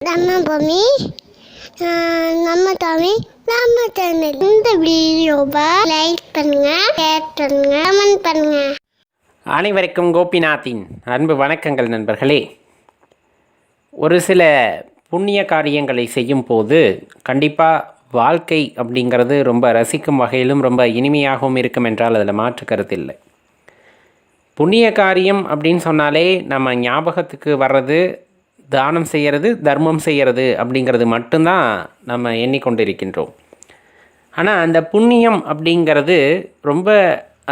நம்ம பூமி நம்ம தமிழ் நம்ம சேனல். இந்த வீடியோவை லைக் பண்ணுங்க, ஷேர் பண்ணுங்க, கமெண்ட் பண்ணுங்க. அனைவருக்கும் கோபிநாத்தின் அன்பு வணக்கங்கள் நண்பர்களே. ஒரு சில புண்ணிய காரியங்களை செய்யும் போது கண்டிப்பாக வாழ்க்கை அப்படிங்கிறது ரொம்ப ரசிக்கும் வகையிலும் ரொம்ப இனிமையாகவும் இருக்கும் என்றால் அதில் மாற்று கருத்து இல்லை. புண்ணிய காரியம் அப்படின்னு சொன்னாலே நம்ம ஞாபகத்துக்கு வர்றது தானம் செய்கிறது, தர்மம் செய்கிறது அப்படிங்கிறது மட்டும்தான் நம்ம எண்ணிக்கொண்டிருக்கின்றோம். ஆனால் அந்த புண்ணியம் அப்படிங்கிறது ரொம்ப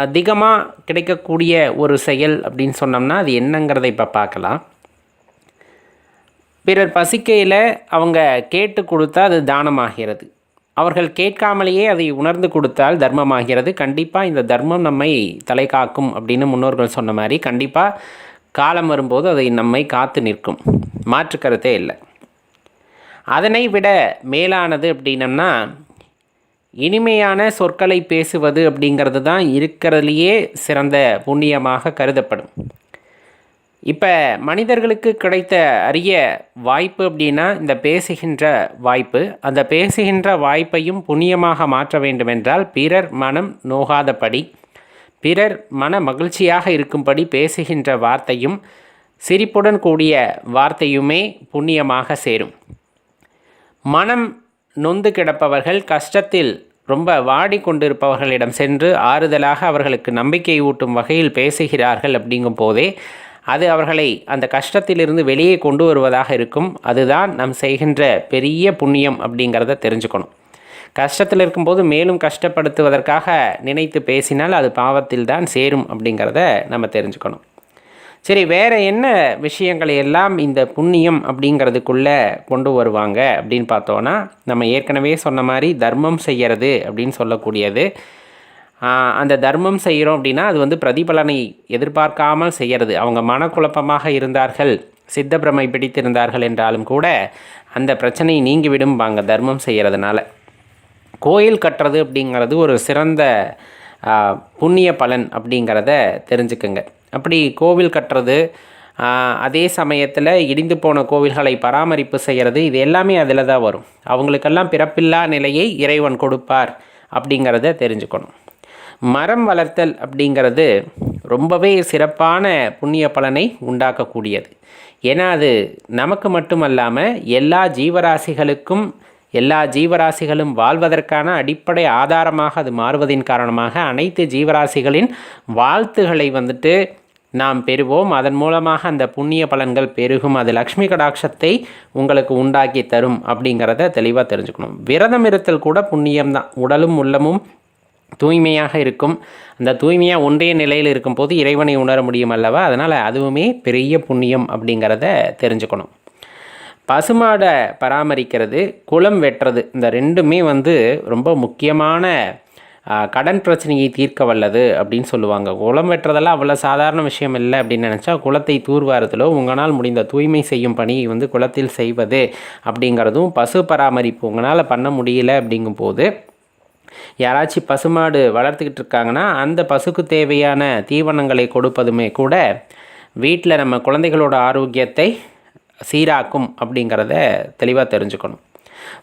அதிகமாக கிடைக்கக்கூடிய ஒரு செயல் அப்படின்னு சொன்னோம்னா அது என்னங்கிறத இப்போ பார்க்கலாம். பிறர் பசிக்கையில் அவங்க கேட்டு கொடுத்தா அது தானமாகிறது. அவர்கள் கேட்காமலேயே அதை உணர்ந்து கொடுத்தால் தர்மமாகிறது. கண்டிப்பாக இந்த தர்மம் நம்மை தலை காக்கும் அப்படின்னு முன்னோர்கள் சொன்ன மாதிரி கண்டிப்பாக காலம் வரும்போது அதை நம்மை காத்து நிற்கும், மாற்று கருத்தே இல்லை. அதனை விட மேலானது அப்படின்னம்னா இனிமையான சொற்களை பேசுவது அப்படிங்கிறது தான் இருக்கிறதுலையே சிறந்த புண்ணியமாக கருதப்படும். இப்போ மனிதர்களுக்கு கிடைத்த அரிய வாய்ப்பு அப்படின்னா இந்த பேசுகின்ற வாய்ப்பு. அந்த பேசுகின்ற வாய்ப்பையும் புண்ணியமாக மாற்ற வேண்டுமென்றால் பிறர் மனம் நோகாதபடி, பிறர் மன மகிழ்ச்சியாக இருக்கும்படி பேசுகின்ற வார்த்தையும் சிரிப்புடன் கூடிய வார்த்தையுமே புண்ணியமாக சேரும். மனம் நொந்து கிடப்பவர்கள், கஷ்டத்தில் ரொம்ப வாடிக்கொண்டிருப்பவர்களிடம் சென்று ஆறுதலாக அவர்களுக்கு நம்பிக்கை ஊட்டும் வகையில் பேசுகிறார்கள் அப்படிங்கும் போதே அது அவர்களை அந்த கஷ்டத்திலிருந்து வெளியே கொண்டு வருவதாக இருக்கும். அதுதான் நாம் செய்கின்ற பெரிய புண்ணியம் அப்படிங்கிறத தெரிஞ்சுக்கணும். கஷ்டத்தில் இருக்கும்போது மேலும் கஷ்டப்படுத்துவதற்காக நினைத்து பேசினால் அது பாவத்தில் தான் சேரும் அப்படிங்கிறத நம்ம தெரிஞ்சுக்கணும். சரி, வேறு என்ன விஷயங்களை எல்லாம் இந்த புண்ணியம் அப்படிங்கிறதுக்குள்ளே கொண்டு வருவாங்க அப்படின்னு பார்த்தோன்னா, நம்ம ஏற்கனவே சொன்ன மாதிரி தர்மம் செய்கிறது அப்படின்னு சொல்லக்கூடியது. அந்த தர்மம் செய்கிறோம் அப்படின்னா அது பிரதிபலனை எதிர்பார்க்காமல் செய்கிறது. அவங்க மனக்குழப்பமாக இருந்தார்கள், சித்தப்பிரமை பிடித்திருந்தார்கள் என்றாலும் கூட அந்த பிரச்சனை நீங்கி விடும்பாங்க தர்மம் செய்கிறதுனால. கோயில் கட்டுறது அப்படிங்கிறது ஒரு சிறந்த புண்ணிய பலன் அப்படிங்கிறத தெரிஞ்சுக்குங்க. அப்படி கோவில் கட்டுறது, அதே சமயத்தில் இடிந்து போன கோவில்களை பராமரிப்பு செய்கிறது, இது எல்லாமே அதில் தான் வரும். அவங்களுக்கெல்லாம் பிறப்பில்லா நிலையை இறைவன் கொடுப்பார் அப்படிங்கிறத தெரிஞ்சுக்கணும். மரம் வளர்த்தல் அப்படிங்கிறது ரொம்பவே சிறப்பான புண்ணிய பலனை உண்டாக்கக்கூடியது. ஏன்னா அது நமக்கு மட்டுமல்லாமல் எல்லா ஜீவராசிகளும் வாழ்வதற்கான அடிப்படை ஆதாரமாக அது மாறுவதின் காரணமாக அனைத்து ஜீவராசிகளின் வாழ்த்துகளை நாம் பெறுவோம். அதன் மூலமாக அந்த புண்ணிய பலன்கள் பெருகும். அது லக்ஷ்மி கடாட்சத்தை உங்களுக்கு உண்டாக்கி தரும் அப்படிங்கிறத தெளிவாக தெரிஞ்சுக்கணும். விரதம் இருத்தல் கூட புண்ணியம்தான். உடலும் உள்ளமும் தூய்மையாக இருக்கும். அந்த தூய்மையாக ஒன்றிய நிலையில் இருக்கும்போது இறைவனை உணர முடியும் அல்லவா? அதனால் அதுவுமே பெரிய புண்ணியம் அப்படிங்கிறத தெரிஞ்சுக்கணும். பசுமாடை பராமரிக்கிறது, குளம் வெட்டுறது, இந்த ரெண்டுமே ரொம்ப முக்கியமான கடன் பிரச்சனையை தீர்க்க வல்லது அப்படின்னு சொல்லுவாங்க. குளம் வெட்டுறதெல்லாம் அவ்வளோ சாதாரண விஷயம் இல்லை அப்படின்னு நினச்சா, குளத்தை தூர்வாரத்திலோ உங்களால் முடிந்த தூய்மை செய்யும் பணியை குளத்தில் செய்வது அப்படிங்கிறதும், பசு பராமரிப்பு உங்களால் பண்ண முடியல அப்படிங்கும்போது யாராச்சும் பசுமாடு வளர்த்துக்கிட்டு இருக்காங்கன்னா அந்த பசுக்கு தேவையான தீவனங்களை கொடுப்பதுமே கூட வீட்டில் நம்ம குழந்தைகளோட ஆரோக்கியத்தை சீராக்கும் அப்படிங்கிறத தெளிவாக தெரிஞ்சுக்கணும்.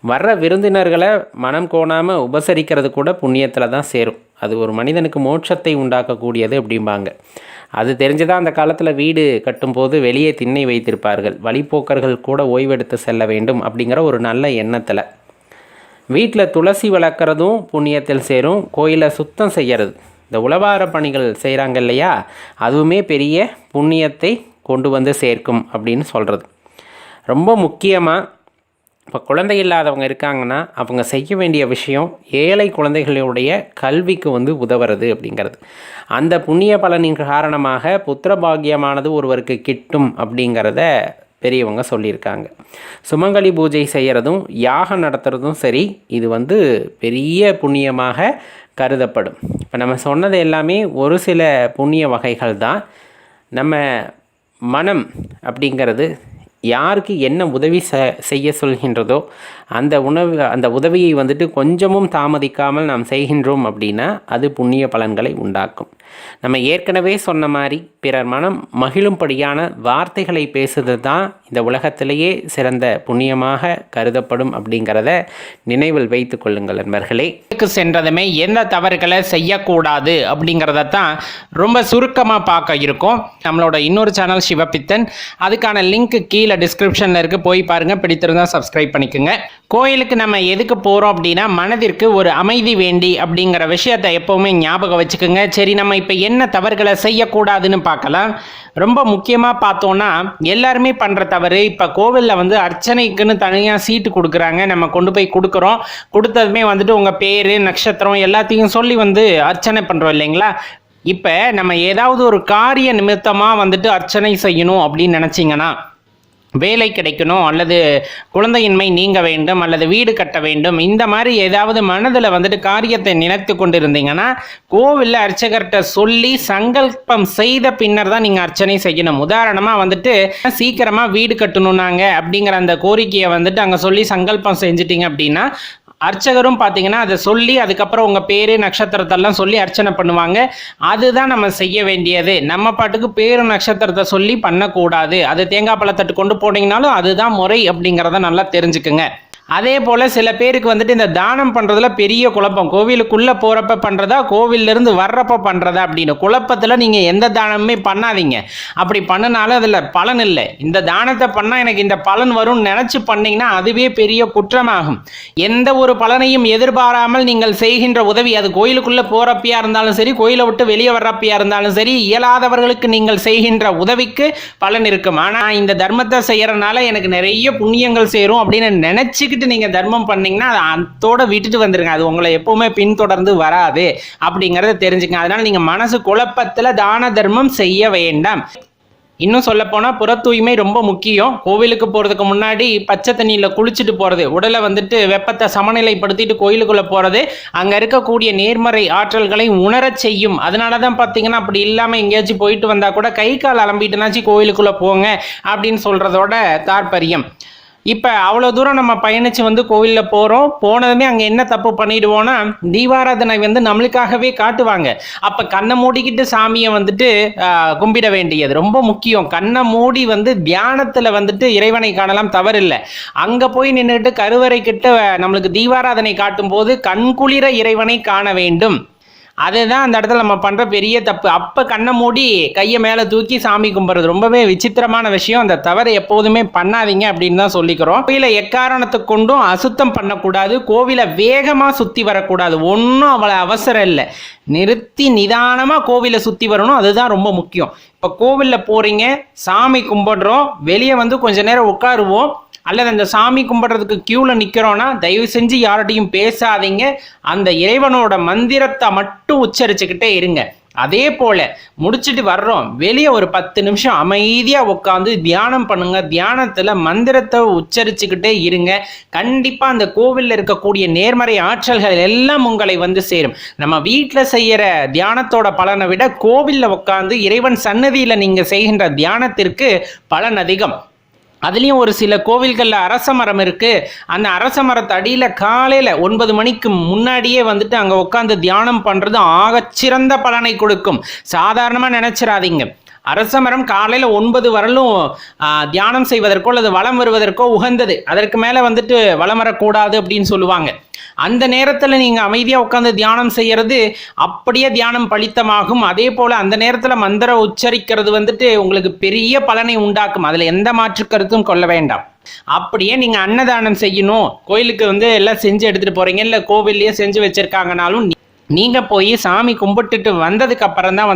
வர்ற விருந்தினர்களை மனம் கோணாமல் உபசரிக்கிறது கூட புண்ணியத்தில் தான் சேரும். அது ஒரு மனிதனுக்கு மோட்சத்தை உண்டாக்கக்கூடியது அப்படிம்பாங்க. அது தெரிஞ்சுதான் அந்த காலத்தில் வீடு கட்டும்போது வெளியே திண்ணை வைத்திருப்பார்கள். வழிப்போக்கர்கள் கூட ஓய்வெடுத்து செல்ல வேண்டும் அப்படிங்கிற ஒரு நல்ல எண்ணத்தில். வீட்டில் துளசி வளர்க்குறதும் புண்ணியத்தில் சேரும். கோயிலை சுத்தம் செய்கிறது, இந்த உழவார பணிகள் செய்கிறாங்க இல்லையா, அதுவுமே பெரிய புண்ணியத்தை கொண்டு சேர்க்கும் அப்படின்னு சொல்கிறது. ரொம்ப முக்கியமாக இப்போ குழந்தை இல்லாதவங்க இருக்காங்கன்னா அவங்க செய்ய வேண்டிய விஷயம் ஏழை குழந்தைகளுடைய கல்விக்கு உதவுறது அப்படிங்கிறது. அந்த புண்ணிய பலனின் காரணமாக புத்திர பாக்கியமானது ஒருவருக்கு கிட்டும் அப்படிங்கிறத பெரியவங்க சொல்லியிருக்காங்க. சுமங்கலி பூஜை செய்கிறதும் யாகம் நடத்துகிறதும் சரி, இது பெரிய புண்ணியமாக கருதப்படும். இப்போ நம்ம சொன்னது எல்லாமே ஒரு சில புண்ணிய வகைகள் தான். நம்ம மனம் அப்படிங்கிறது யாருக்கு என்ன உதவி செய்ய சொல்கின்றதோ அந்த உதவியை கொஞ்சமும் தாமதிக்காமல் நாம் செய்கின்றோம் அப்படின்னா அது புண்ணிய பலன்களை உண்டாக்கும். நம்ம ஏற்கனவே சொன்ன மாதிரி பிறர் மனம் மகிழும்படியான வார்த்தைகளை பேசுறது தான் இந்த உலகத்திலேயே சிறந்த புண்ணியமாக கருதப்படும் அப்படிங்கிறத நினைவில் வைத்து கொள்ளுங்கள் நண்பர்களே. சென்றதுமே எந்த தவறுகளை செய்யக்கூடாது அப்படிங்கிறத தான் ரொம்ப சுருக்கமாக பார்க்க இருக்கோம். நம்மளோட இன்னொரு சேனல் சிவபித்தன், அதுக்கான லிங்க் கீழே டிஸ்கிரிப்ஷனில் இருக்குது, போய் பாருங்கள். பிடித்திருந்தால் சப்ஸ்கிரைப் பண்ணிக்கோங்க. கோயிலுக்கு நம்ம எதுக்கு போகிறோம் அப்படின்னா மனதிற்கு ஒரு அமைதி வேண்டி அப்படிங்கிற விஷயத்தை எப்போவுமே ஞாபகம் வச்சுக்கோங்க. சரி, நம்ம இப்போ என்ன தவறுகளை செய்யக்கூடாதுன்னு பார்க்கலாம். ரொம்ப முக்கியமாக பார்த்தோன்னா எல்லாருமே பண்ணுற தவறு, இப்போ கோவிலில் அர்ச்சனைக்குன்னு தனியாக சீட்டு கொடுக்குறாங்க. நம்ம கொண்டு போய் கொடுக்குறோம். கொடுத்ததுமே உங்கள் பேர், நட்சத்திரம் எல்லாத்தையும் சொல்லி அர்ச்சனை பண்ணுறோம் இல்லைங்களா? இப்போ நம்ம ஏதாவது ஒரு காரிய நிமித்தமாக அர்ச்சனை செய்யணும் அப்படின்னு நினச்சிங்கன்னா, வேலை கிடைக்கணும் அல்லது குழந்தையின்மை நீங்க வேண்டும் அல்லது வீடு கட்ட வேண்டும், இந்த மாதிரி ஏதாவது மனதில் காரியத்தை நினைத்து கொண்டு இருந்தீங்கன்னா கோவிலில் அர்ச்சகர்கிட்ட சொல்லி சங்கல்பம் செய்த பின்னர் தான் நீங்கள் அர்ச்சனை செய்யணும். உதாரணமாக சீக்கிரமாக வீடு கட்டணும்னாங்க அப்படிங்கிற அந்த கோரிக்கையை அங்கே சொல்லி சங்கல்பம் செஞ்சிட்டிங்க அப்படின்னா அர்ச்சகரும் பார்த்தீங்கன்னா அதை சொல்லி அதுக்கப்புறம் உங்கள் பேர் நட்சத்திரத்தெல்லாம் சொல்லி அர்ச்சனை பண்ணுவாங்க. அதுதான் நம்ம செய்ய வேண்டியது. நம்ம பாட்டுக்கு பேரு நட்சத்திரத்தை சொல்லி பண்ணக்கூடாது. அது தேங்காய் பழத்தட்டு கொண்டு போனீங்கனாலும் அதுதான் முறை அப்படிங்கிறத நல்லா தெரிஞ்சுக்குங்க. அதே போல் சில பேருக்கு இந்த தானம் பண்ணுறதுல பெரிய குழப்பம். கோவிலுக்குள்ளே போகிறப்ப பண்ணுறதா கோவிலிருந்து வர்றப்ப பண்ணுறதா அப்படின்னு குழப்பத்தில் நீங்கள் எந்த தானமுமே பண்ணாதீங்க. அப்படி பண்ணினாலும் அதில் பலன் இல்லை. இந்த தானத்தை பண்ணால் எனக்கு இந்த பலன் வரும்னு நினச்சி பண்ணிங்கன்னா அதுவே பெரிய குற்றமாகும். எந்த ஒரு பலனையும் எதிர்பாராமல் நீங்கள் செய்கின்ற உதவி, அது கோயிலுக்குள்ளே போகிறப்பையா இருந்தாலும் சரி, கோயிலை விட்டு வெளியே வர்றப்பையா இருந்தாலும் சரி, இயலாதவர்களுக்கு நீங்கள் செய்கின்ற உதவிக்கு பலன் இருக்கும். ஆனால் இந்த தர்மத்தை செய்கிறனால எனக்கு நிறைய புண்ணியங்கள் சேரும் அப்படின்னு நினச்சிக்கிட்டு நீங்க தர்மம் பண்ணீங்கன்னா அதை அதோட விட்டுட்டு வந்துருங்க. அது உங்களை எப்பவுமே பின்தொடர்ந்து வராது அப்படிங்கறத தெரிஞ்சுங்க. அதனால நீங்க மனசு குழப்பத்துல தான தர்மம் செய்ய வேண்டாம். இன்னும் சொல்ல போனா புற தூய்மை ரொம்ப முக்கியம். கோவிலுக்கு போறதுக்கு முன்னாடி பச்சை தண்ணியில குளிச்சுட்டு போறது, உடலை வெப்பத்தை சமநிலைப்படுத்திட்டு கோயிலுக்குள்ள போறது அங்க இருக்கக்கூடிய நேர்மறை ஆற்றல்களை உணரச் செய்யும். அதனாலதான் பாத்தீங்கன்னா அப்படி இல்லாம எங்கேயாச்சும் போயிட்டு வந்தா கூட கை கால் அலம்பிட்டுனாச்சு கோயிலுக்குள்ள போங்க அப்படின்னு சொல்றதோட தாற்பயம். இப்போ அவ்வளோ தூரம் நம்ம பயணித்து கோவிலில் போகிறோம். போனதுமே அங்கே என்ன தப்பு பண்ணிடுவோன்னா தீபாராதனை நம்மளுக்காகவே காட்டுவாங்க. அப்போ கண்ணை மூடிக்கிட்டு சாமியை கும்பிட வேண்டியது ரொம்ப முக்கியம். கண்ணை மூடி தியானத்தில் இறைவனை காணலாம், தவறில்லை. அங்கே போய் நின்றுட்டு கருவறை கிட்ட நம்மளுக்கு தீபாராதனை காட்டும் போது கண்குளிர இறைவனை காண வேண்டும். அதுதான் அந்த இடத்துல நம்ம பண்ணுற பெரிய தப்பு. அப்போ கண்ணை மூடி கையை மேலே தூக்கி சாமி கும்பிட்றது ரொம்பவே விசித்திரமான விஷயம். அந்த தவறை எப்போதுமே பண்ணாதீங்க அப்படின்னு தான் சொல்லிக்கிறோம். கோவிலை எக்காரணத்தை கொண்டும் அசுத்தம் பண்ணக்கூடாது. கோவிலை வேகமாக சுற்றி வரக்கூடாது. ஒன்றும் அவ்வளோ அவசரம் இல்லை. நிறுத்தி நிதானமாக கோவிலை சுற்றி வரணும். அதுதான் ரொம்ப முக்கியம். இப்போ கோவிலில் போகிறீங்க, சாமி கும்பிடுறோம், வெளியே கொஞ்ச நேரம் உட்காருவோம், அல்லது அந்த சாமி கும்பிட்றதுக்கு கியூவில் நிற்கிறோன்னா தயவு செஞ்சு யார்கிட்டையும் பேசாதீங்க. அந்த இறைவனோட மந்திரத்தை மட்டும் உச்சரிச்சுக்கிட்டே இருங்க. அதே போல் முடிச்சுட்டு வர்றோம், வெளியே ஒரு 10 நிமிஷம் அமைதியாக உட்காந்து தியானம் பண்ணுங்க. தியானத்தில் மந்திரத்தை உச்சரிச்சுக்கிட்டே இருங்க. கண்டிப்பாக அந்த கோவிலில் இருக்கக்கூடிய நேர்மறை ஆற்றல்கள் எல்லாம் உங்களை சேரும். நம்ம வீட்டில் செய்கிற தியானத்தோட பலனை விட கோவிலில் உட்காந்து இறைவன் சன்னதியில் நீங்கள் செய்கின்ற தியானத்திற்கு பலன் அதிகம். அதுலேயும் ஒரு சில கோவில்களில் அரச மரம் இருக்குது. அந்த அரச மரத்து அடியில் காலையில் 9 மணிக்கு முன்னாடியே அங்கே உட்காந்து தியானம் பண்ணுறது ஆகச்சிறந்த பலனை கொடுக்கும். சாதாரணமாக நினச்சிடாதீங்க. அரச மரம் காலையில் 9 வரலும் தியானம் செய்வதற்கோ அல்லது வலம் வருவதற்கோ உகந்தது. அதற்கு மேலே வலம் வரக்கூடாது அப்படின்னு சொல்லுவாங்க. அந்த நேரத்தில் நீங்கள் அமைதியாக உட்காந்து தியானம் செய்கிறது அப்படியே தியானம் பலித்தமாகும். அதே போல் அந்த நேரத்தில் மந்திர உச்சரிக்கிறது உங்களுக்கு பெரிய பலனை உண்டாக்கும். அதில் எந்த மாற்று கருத்தும் கொள்ள வேண்டாம். அப்படியே நீங்கள் அன்னதானம் செய்யணும், கோயிலுக்கு எல்லாம் செஞ்சு எடுத்துகிட்டு போகிறீங்க, இல்லை கோவில்லையே செஞ்சு வச்சுருக்காங்கனாலும் நீங்கள் போய் சாமி கும்பிட்டுட்டு வந்ததுக்கு அப்புறம் தான்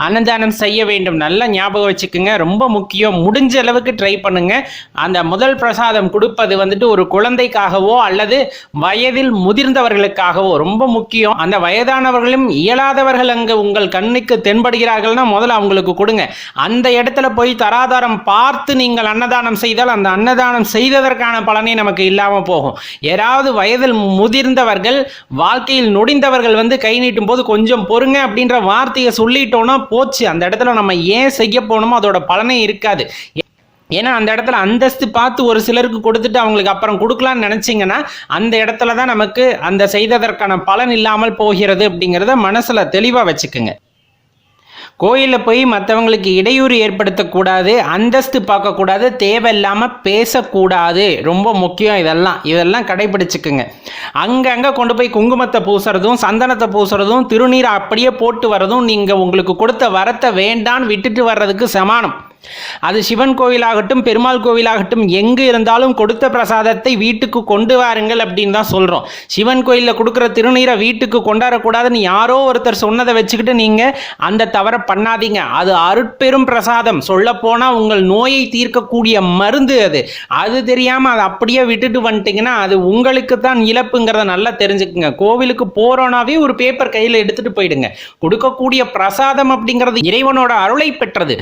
அன்னதானம் செய்ய வேண்டும். நல்லா ஞாபகம் வச்சுக்கோங்க, ரொம்ப முக்கியம். முடிஞ்ச அளவுக்கு ட்ரை பண்ணுங்க. அந்த முதல் பிரசாதம் கொடுப்பது ஒரு குழந்தைக்காகவோ அல்லது வயதில் முதிர்ந்தவர்களுக்காகவோ ரொம்ப முக்கியம். அந்த வயதானவர்களும் இயலாதவர்கள் அங்கே உங்கள் கண்ணுக்கு தென்படுகிறார்கள்னா முதல்ல அவங்களுக்கு கொடுங்க. அந்த இடத்துல போய் தராதாரம் பார்த்து நீங்கள் அன்னதானம் செய்தால் அந்த அன்னதானம் செய்ததற்கான பலனே நமக்கு இல்லாமல் போகும். யாராவது வயதில் முதிர்ந்தவர்கள், வாழ்க்கையில் நொடிந்தவர்கள் கை நீட்டும் போது கொஞ்சம் பொறுங்க அப்படின்ற வார்த்தையை சொல்லிட்டோம்னா போச்சு. அந்த இடத்துல நம்ம ஏன் செய்ய போனோமோ அதோட பலனே இருக்காது. ஏன்னா அந்த இடத்துல அந்தஸ்து பார்த்து ஒரு சிலருக்கு கொடுத்துட்டு அவங்களுக்கு அப்புறம் கொடுக்கலான்னு நினைச்சிங்கன்னா அந்த இடத்துல தான் நமக்கு அந்த செய்ததற்கான பலன் இல்லாமல் போகிறது அப்படிங்கிறத மனசுல தெளிவாக வச்சுக்குங்க. கோயிலில் போய் மற்றவங்களுக்கு இடையூறு ஏற்படுத்தக்கூடாது, அந்தஸ்து பார்க்கக்கூடாது, தேவையில்லாமல் பேசக்கூடாது. ரொம்ப முக்கியம். இதெல்லாம் கடைபிடிச்சுக்குங்க. அங்கங்கே கொண்டு போய் குங்குமத்தை பூசுறதும் சந்தனத்தை பூசுறதும் திருநீரை அப்படியே போட்டு வர்றதும் நீங்கள் உங்களுக்கு கொடுத்த வரத்தை வேண்டான்னு விட்டுட்டு வர்றதுக்கு சமானம். அது சிவன் கோவிலாகட்டும் பெருமாள் கோவிலாகட்டும் எங்கே இருந்தாலும் கொடுத்த பிரசாதத்தை வீட்டுக்கு கொண்டு வாருங்கள் அப்படின்னு தான் சொல்கிறோம். சிவன் கோயிலில் கொடுக்குற திருநீரை வீட்டுக்கு கொண்டாடக்கூடாதுன்னு யாரோ ஒருத்தர் சொன்னதை வச்சுக்கிட்டு நீங்கள் அந்த தவறை பண்ணாதீங்க. அது அருட்பெரும் பிரசாதம். சொல்லப்போனால் உங்கள் நோயை தீர்க்கக்கூடிய மருந்து. அது தெரியாமல் அதை அப்படியே விட்டுட்டு வந்துட்டிங்கன்னா அது உங்களுக்கு தான் இழப்புங்கிறத நல்லா தெரிஞ்சுக்குங்க. கோவிலுக்கு போகிறோன்னாவே ஒரு பேப்பர் கையில் எடுத்துகிட்டு போயிடுங்க. கொடுக்கக்கூடிய பிரசாதம் அப்படிங்கிறது இறைவனோட அருளை பெற்றது.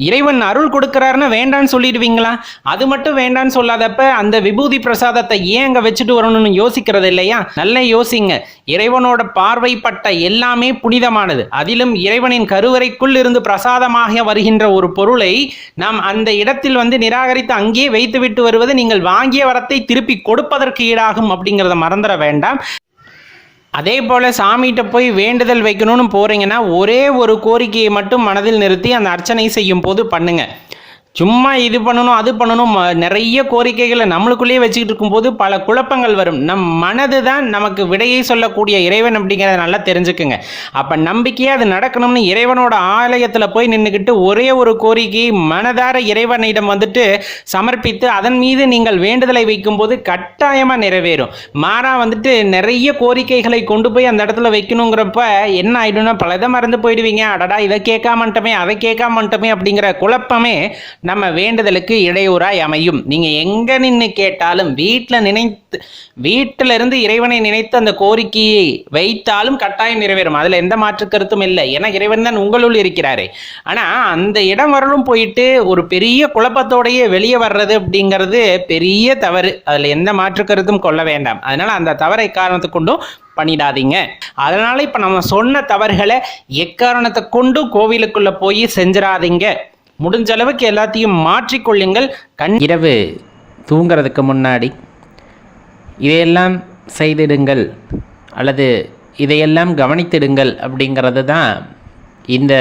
இறைவன் அருள் கொடுக்குறாருன்னு வேண்டான்னு சொல்லிடுவீங்களா? அது மட்டும் வேண்டான்னு சொல்லாதப்ப அந்த விபூதி பிரசாதத்தை ஏன் அங்கே வச்சுட்டு வரணும்னு யோசிக்கிறது இல்லையா? நல்லா யோசிங்க. இறைவனோட பார்வைப்பட்ட எல்லாமே புனிதமானது. அதிலும் இறைவனின் கருவறைக்குள் இருந்து பிரசாதமாக வருகின்ற ஒரு பொருளை நாம் அந்த இடத்தில் நிராகரித்து அங்கேயே வைத்துவிட்டு வருவது நீங்கள் வாங்கிய வரத்தை திருப்பி கொடுப்பதற்கு ஈடாகும் அப்படிங்கிறத மறந்துட வேண்டாம். அதே போல் சாமிகிட்ட போய் வேண்டுதல் வைக்கணும்னு போகிறீங்கன்னா ஒரே ஒரு கோரிக்கையை மட்டும் மனதில் நிறுத்தி அந்த அர்ச்சனை செய்யும் போது பண்ணுங்கள். சும்மா இது பண்ணணும் அது பண்ணணும் நிறைய கோரிக்கைகளை நம்மளுக்குள்ளேயே வச்சுக்கிட்டு இருக்கும்போது பல குழப்பங்கள் வரும். நம் மனது தான் நமக்கு விடையை சொல்லக்கூடிய இறைவன் அப்படிங்கிறத நல்லா தெரிஞ்சுக்குங்க. அப்போ நம்பிக்கையாக அது நடக்கணும்னு இறைவனோட ஆலயத்தில் போய் நின்றுக்கிட்டு ஒரே ஒரு கோரிக்கையை மனதார இறைவனிடம் சமர்ப்பித்து அதன் மீது நீங்கள் வேண்டுதலை வைக்கும்போது கட்டாயமாக நிறைவேறும். மாறா நிறைய கோரிக்கைகளை கொண்டு போய் அந்த இடத்துல வைக்கணுங்கிறப்ப என்ன ஆயிடும்னா பலதை மறந்து போயிடுவீங்க. அடடா இதை கேட்காமட்டமே அதை கேட்காமட்டமே அப்படிங்கிற குழப்பமே நம்ம வேண்டுதலுக்கு இடையூறாய் அமையும். நீங்கள் எங்கே நின்று கேட்டாலும் வீட்டில் இருந்து இறைவனை நினைத்து அந்த கோரிக்கையை வைத்தாலும் கட்டாயம் நிறைவேறும். அதில் எந்த மாற்று கருத்தும் இல்லை. ஏன்னா இறைவன் தான் உங்களுள் இருக்கிறாரே. ஆனால் அந்த இடம் வரலும் போயிட்டு ஒரு பெரிய குழப்பத்தோடையே வெளியே வர்றது அப்படிங்கிறது பெரிய தவறு. அதில் எந்த மாற்று கருத்தும் கொள்ள வேண்டாம். அதனால் அந்த தவறை காரணத்தை கொண்டும் பண்ணிடாதீங்க. அதனால இப்போ நம்ம சொன்ன தவறுகளை எக்காரணத்தை கொண்டும் கோவிலுக்குள்ளே போய் செஞ்சிடாதீங்க. முடிஞ்ச அளவுக்கு எல்லாத்தையும் மாற்றிக்கொள்ளுங்கள். இரவு தூங்கிறதுக்கு முன்னாடி இதையெல்லாம் செய்திடுங்கள் அல்லது இதையெல்லாம் கவனித்திடுங்கள் அப்படிங்கிறது தான் இந்த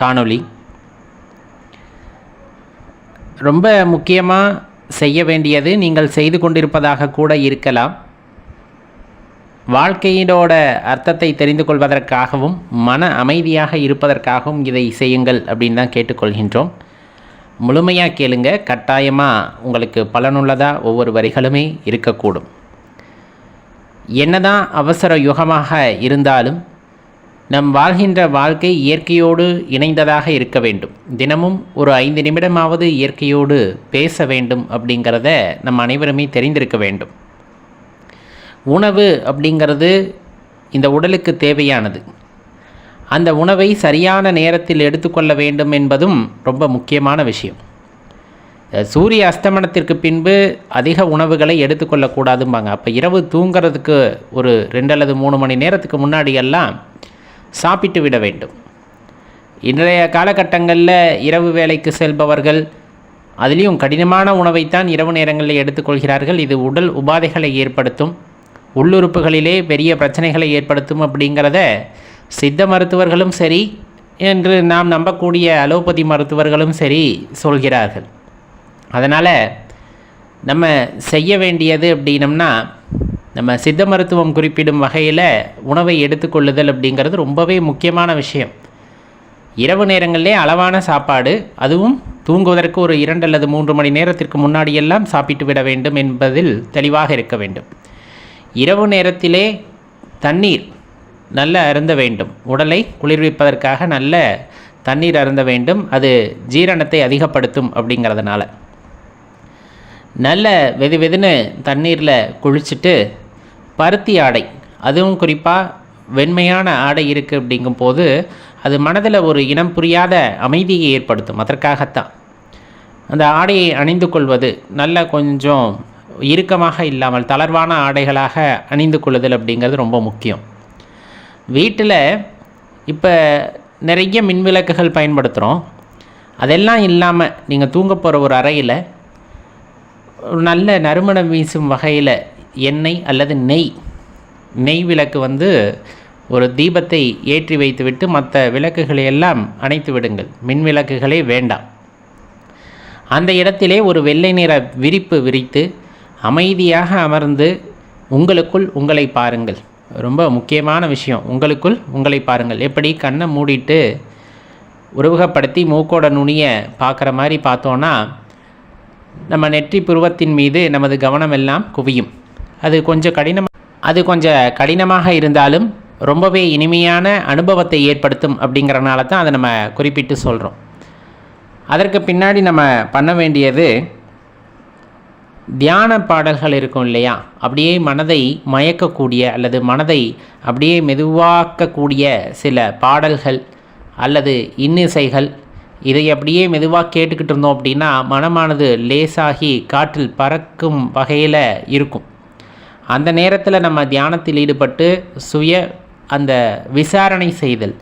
காணொளி. ரொம்ப முக்கியமாக செய்ய வேண்டியது நீங்கள் செய்து கொண்டிருப்பதாக கூட இருக்கலாம். வாழ்க்கையினோட அர்த்தத்தை தெரிந்து கொள்வதற்காகவும் மன அமைதியாக இருப்பதற்காகவும் இதை செய்யுங்கள் அப்படின்னு தான் கேட்டுக்கொள்கின்றோம். முழுமையாக கேளுங்க. கட்டாயமாக உங்களுக்கு பலனுள்ளதாக ஒவ்வொரு வரிகளுமே இருக்கக்கூடும். என்னதான் அவசர யுகமாக இருந்தாலும் நம் வாழ்கின்ற வாழ்க்கை இயற்கையோடு இணைந்ததாக இருக்க வேண்டும். தினமும் ஒரு 5 நிமிடமாவது இயற்கையோடு பேச வேண்டும் அப்படிங்கிறத நம் அனைவருமே தெரிந்திருக்க வேண்டும். உணவு அப்படிங்கிறது இந்த உடலுக்கு தேவையானது. அந்த உணவை சரியான நேரத்தில் எடுத்துக்கொள்ள வேண்டும் என்பதும் ரொம்ப முக்கியமான விஷயம். சூரிய அஸ்தமனத்திற்கு பின்பு அதிக உணவுகளை எடுத்துக்கொள்ளக்கூடாதும்பாங்க. அப்போ இரவு தூங்கிறதுக்கு ஒரு 2 அல்லது 3 மணி நேரத்துக்கு முன்னாடியெல்லாம் சாப்பிட்டு விட வேண்டும். இன்றைய காலகட்டங்களில் இரவு வேலைக்கு செல்பவர்கள் அதுலேயும் கடினமான உணவைத்தான் இரவு நேரங்களில் எடுத்துக்கொள்கிறார்கள். இது உடல் உபாதைகளை ஏற்படுத்தும், உள்ளுறுப்புகளிலே பெரிய பிரச்சனைகளை ஏற்படுத்தும் அப்படிங்கிறத சித்த மருத்துவர்களும் சரி என்று நாம் நம்பக்கூடிய அலோபதி மருத்துவர்களும் சரி சொல்கிறார்கள். அதனால் நம்ம செய்ய வேண்டியது அப்படின்னம்னா நம்ம சித்த மருத்துவம் குறிப்பிடும் வகையில் உணவை எடுத்துக்கொள்ளுதல் அப்படிங்கிறது ரொம்பவே முக்கியமான விஷயம். இரவு நேரங்களிலே அளவான சாப்பாடு, அதுவும் தூங்குவதற்கு ஒரு 2 அல்லது 3 மணி நேரத்திற்கு முன்னாடியெல்லாம் சாப்பிட்டு விட வேண்டும் என்பதில் தெளிவாக இருக்க வேண்டும். இரவு நேரத்திலே தண்ணீர் நல்ல அருந்த வேண்டும். உடலை குளிர்விப்பதற்காக நல்ல தண்ணீர் அருந்த வேண்டும். அது ஜீரணத்தை அதிகப்படுத்தும் அப்படிங்கிறதுனால நல்ல வெதுன்னு தண்ணீரில் குளிச்சுட்டு பருத்தி ஆடை, அதுவும் குறிப்பாக வெண்மையான ஆடை இருக்குது அப்படிங்கும்போது அது மனதில் ஒரு இனம் புரியாத அமைதியை ஏற்படுத்தும். அதற்காகத்தான் அந்த ஆடையை அணிந்து கொள்வது நல்ல கொஞ்சம் இறுக்கமாக இல்லாமல் தளர்வான ஆடைகளாக அணிந்து கொள்ளுதல் அப்படிங்கிறது ரொம்ப முக்கியம். வீட்டில் இப்போ நிறைய மின்விளக்குகள் பயன்படுத்துகிறோம். அதெல்லாம் இல்லாமல் நீங்கள் தூங்க போகிற ஒரு அறையில் நல்ல நறுமணம் வீசும் வகையில் எண்ணெய் அல்லது நெய் விளக்கு ஒரு தீபத்தை ஏற்றி வைத்துவிட்டு மற்ற விளக்குகளை எல்லாம் அணைத்து விடுங்கள். மின் விளக்குகளே வேண்டாம். அந்த இடத்திலே ஒரு வெள்ளை நிற விரிப்பு விரித்து அமைதியாக அமர்ந்து உங்களுக்குள் உங்களை பாருங்கள். ரொம்ப முக்கியமான விஷயம், உங்களுக்குள் உங்களை பாருங்கள். எப்படி கண்ணை மூடிட்டு உருவகப்படுத்தி மூக்கோட நுனியை பார்க்குற மாதிரி பார்த்தோன்னா நம்ம நெற்றி புருவத்தின் மீது நமது கவனம் எல்லாம் குவியும். அது கொஞ்சம் கடினமாக இருந்தாலும் ரொம்பவே இனிமையான அனுபவத்தை ஏற்படுத்தும். அப்படிங்கிறனால தான் அதை நம்ம குறிப்பிட்டு சொல்கிறோம். அதற்கு பின்னாடி நம்ம பண்ண வேண்டியது தியான பாடல்கள் இருக்கும் இல்லையா, அப்படியே மனதை மயக்கக்கூடிய அல்லது மனதை அப்படியே மெதுவாக்கக்கூடிய சில பாடல்கள் அல்லது இன்னிசைகள், இதை அப்படியே மெதுவாக கேட்டுக்கிட்டு இருந்தோம் அப்படின்னா மனமானது லேசாகி காற்றில் பறக்கும் வகையில் இருக்கும். அந்த நேரத்தில் நம்ம தியானத்தில் ஈடுபட்டு அந்த விசாரணை செய்தல்,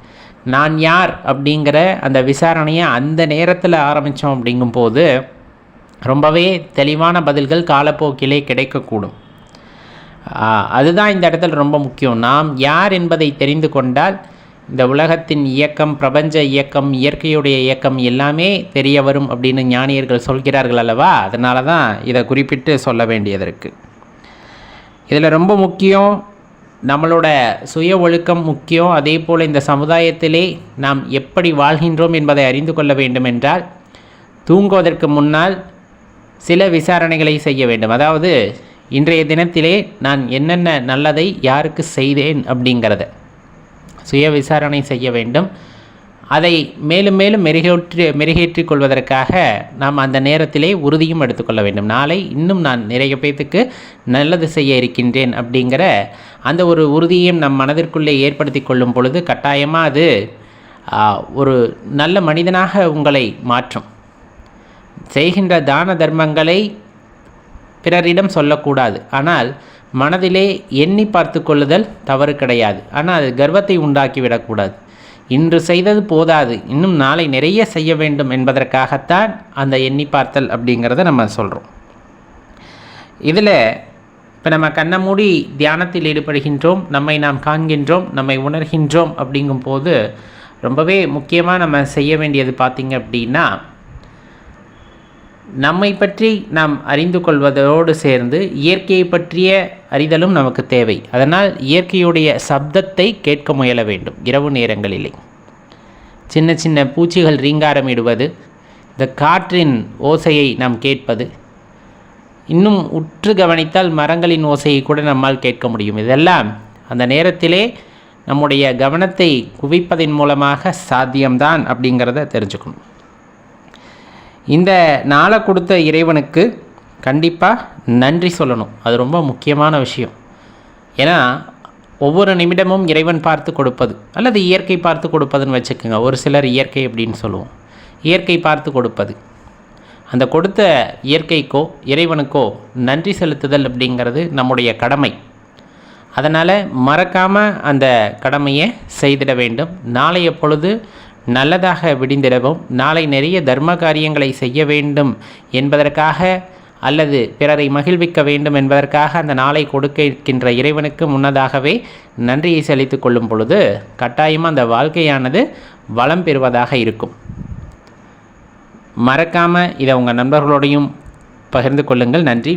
நான் யார் அப்படிங்கிற அந்த விசாரணையை அந்த நேரத்தில் ஆரம்பித்தோம் அப்படிங்கும்போது ரொம்பவே தெளிவான பதில்கள் காலப்போக்கிலே கிடைக்கக்கூடும். அதுதான் இந்த இடத்துல ரொம்ப முக்கியம். நாம் யார் என்பதை தெரிந்து கொண்டால் இந்த உலகத்தின் இயக்கம், பிரபஞ்ச இயக்கம், இயற்கையுடைய இயக்கம் எல்லாமே தெரிய வரும் அப்படின்னு ஞானியர்கள் சொல்கிறார்கள் அல்லவா. அதனால தான் இதை குறிப்பிட்டு சொல்ல வேண்டியது இருக்குது. இதில் ரொம்ப முக்கியம் நம்மளோட சுய ஒழுக்கம் முக்கியம். அதே போல் இந்த சமுதாயத்திலே நாம் எப்படி வாழ்கின்றோம் என்பதை அறிந்து கொள்ள வேண்டும் என்றால் தூங்குவதற்கு முன்னால் சில விசாரணைகளை செய்ய வேண்டும். அதாவது இன்றைய தினத்திலே நான் என்னென்ன நல்லதை யாருக்கு செய்தேன் அப்படிங்கிறத சுய விசாரணை செய்ய வேண்டும். அதை மேலும் மேலும் மெருகேற்றிக் கொள்வதற்காக நாம் அந்த நேரத்திலே உறுதியும் எடுத்துக்கொள்ள வேண்டும். நாளை இன்னும் நான் நிறைய பேத்துக்கு நல்லது செய்ய இருக்கின்றேன் அப்படிங்கிற அந்த ஒரு உறுதியையும் நம் மனதிற்குள்ளே ஏற்படுத்தி கொள்ளும் பொழுது கட்டாயமாக அது ஒரு நல்ல மனிதனாக உங்களை மாற்றும். செய்கின்ற தான தர்மங்களை பிறரிடம் சொல்லக்கூடாது, ஆனால் மனதிலே எண்ணி பார்த்து கொள்ளுதல் தவறு கிடையாது. ஆனால் அது கர்வத்தை உண்டாக்கிவிடக்கூடாது. இன்று செய்தது போதாது, இன்னும் நாளை நிறைய செய்ய வேண்டும் என்பதற்காகத்தான் அந்த எண்ணி பார்த்தல் அப்படிங்கிறத நம்ம சொல்கிறோம். இதில் இப்போ நம்ம கண்ணை மூடி தியானத்தில் ஈடுபடுகின்றோம், நம்மை நாம் காண்கின்றோம், நம்மை உணர்கின்றோம். அப்படிங்கும்போது ரொம்பவே முக்கியமாக நம்ம செய்ய வேண்டியது பார்த்திங்க அப்படின்னா நம்மை பற்றி நாம் அறிந்து கொள்வதோடு சேர்ந்து இயற்கையை பற்றிய அறிதலும் நமக்கு தேவை. அதனால் இயற்கையுடைய சப்தத்தை கேட்க முயல வேண்டும். இரவு நேரங்களிலே சின்ன சின்ன பூச்சிகள் ரீங்காரமிடுவது, இந்த காற்றின் ஓசையை நாம் கேட்பது, இன்னும் உற்று கவனித்தால் மரங்களின் ஓசையை கூட நம்மால் கேட்க முடியும். இதெல்லாம் அந்த நேரத்திலே நம்முடைய கவனத்தை குவிப்பதன் மூலமாக சாத்தியம்தான் அப்படிங்கிறத தெரிஞ்சுக்கணும். இந்த நாளை கொடுத்த இறைவனுக்கு கண்டிப்பாக நன்றி சொல்லணும். அது ரொம்ப முக்கியமான விஷயம். ஏன்னா ஒவ்வொரு நிமிடமும் இறைவன் பார்த்து கொடுப்பது அல்லது இயற்கை பார்த்து கொடுப்பதுன்னு வச்சுக்கோங்க. ஒரு சிலர் இயற்கை அப்படின்னு சொல்லுவோம். இயற்கை பார்த்து கொடுப்பது, அந்த கொடுத்த இயற்கைக்கோ இறைவனுக்கோ நன்றி செலுத்துதல் அப்படிங்கிறது நம்முடைய கடமை. அதனால் மறக்காமல் அந்த கடமையை செய்திட வேண்டும். நாளைய பொழுது நல்லதாக விடிந்திடவும், நாளை நிறைய தர்ம காரியங்களை செய்ய வேண்டும் என்பதற்காக அல்லது பிறரை மகிழ்விக்க வேண்டும் என்பதற்காக அந்த நாளை கொடுக்க இருக்கின்ற இறைவனுக்கு முன்னதாகவே நன்றியை செலுத்தி கொள்ளும் பொழுது கட்டாயமாக அந்த வாழ்க்கையானது வளம் பெறுவதாக இருக்கும். மறக்காமல் இதை உங்கள் நண்பர்களோடையும் பகிர்ந்து கொள்ளுங்கள். நன்றி.